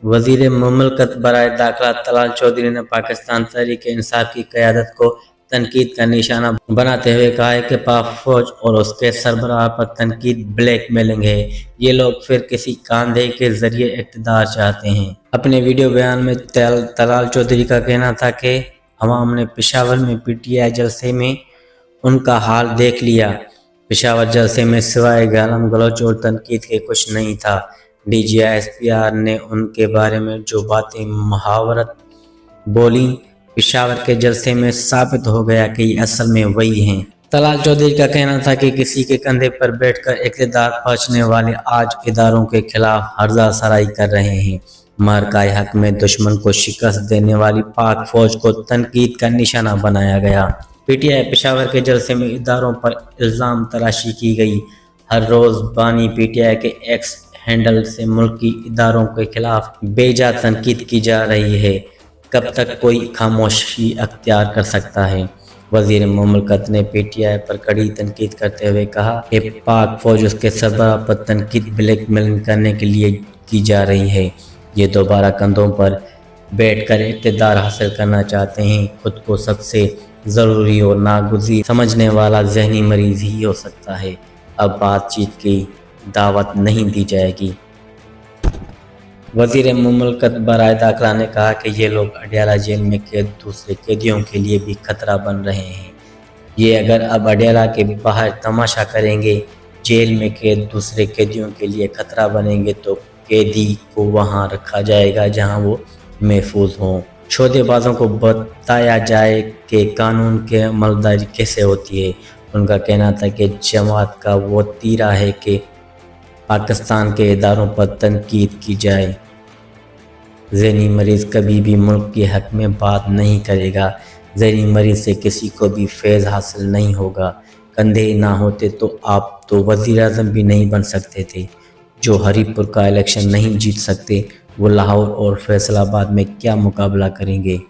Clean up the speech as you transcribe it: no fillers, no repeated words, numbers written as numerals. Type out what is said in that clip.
वजीर मुमलकत बराए दाखिला तलाल चौधरी ने पाकिस्तान तहरीक इंसाफ की क़यादत को तनकीद का निशाना बनाते हुए कहा है कि पाक फौज और उसके सरबराह पर तनकीद ब्लैक मेलिंग है। ये लोग फिर किसी कांधे के जरिए इक़्तिदार चाहते हैं। अपने वीडियो बयान में तलाल चौधरी का कहना था कि अवाम ने पेशावर में PTI जलसे में उनका हाल देख लिया। पेशावर जलसे में सिवाय गालम गलौच और तनकीद के कुछ नहीं था। DGI-SPR ने उनके बारे में जो बातें मुहावरत बोली, पेशावर के जलसे में साबित हो गया कि ये असल में वही हैं। तलाल चौधरी का कहना था कि किसी के कंधे पर बैठकर इक़्तिदार पहुंचने वाले आज इदारों के खिलाफ हर्जा सराई कर रहे हैं। मार्काए हक में दुश्मन को शिकस्त देने वाली पाक फौज को तनकीद का निशाना बनाया गया। PTI पेशावर के जलसे में इदारों पर इल्ज़ाम तराशी की गई। हर रोज़ बानी PTI के एक्स हैंडल से मुल्की इदारों के खिलाफ बेजा तनकीद की जा रही है। कब तक कोई खामोशी अख्तियार कर सकता है? वज़ीर मुमलकत ने PTI पर कड़ी तनकीद करते हुए कहा कि पाक फौज उसके सरबराह पर तनकीद ब्लैकमेलिंग करने के लिए की जा रही है। ये दोबारा कंधों पर बैठकर इक़्तिदार हासिल करना चाहते हैं। खुद को सबसे ज़रूरी और नागुज़ीर समझने वाला जहनी मरीज़ ही हो सकता है। अब बातचीत की दावत नहीं दी जाएगी। वज़ीर मुमलकत बराए दाखिला ने कहा कि ये लोग अडयाला जेल में कैद दूसरे कैदियों के लिए भी खतरा बन रहे हैं। ये अगर अब अडयाला के बाहर तमाशा करेंगे, जेल में कैद दूसरे कैदियों के लिए खतरा बनेंगे, तो कैदी को वहाँ रखा जाएगा जहाँ वो महफूज हों। सौदेबाजों को बताया जाए कि कानून की अमलदारी कैसे होती है। उनका कहना था कि जमात का वो तीरा है कि पाकिस्तान के इदारों पर तनकीद की जाए। ज़हनी मरीज़ कभी भी मुल्क के हक़ में बात नहीं करेगा। ज़हनी मरीज़ से किसी को भी फैज़ हासिल नहीं होगा। कंधे ना होते तो आप तो वज़ीर आज़म भी नहीं बन सकते थे। जो हरीपुर का इलेक्शन नहीं जीत सकते, वो लाहौर और फैसलाबाद में क्या मुकाबला करेंगे।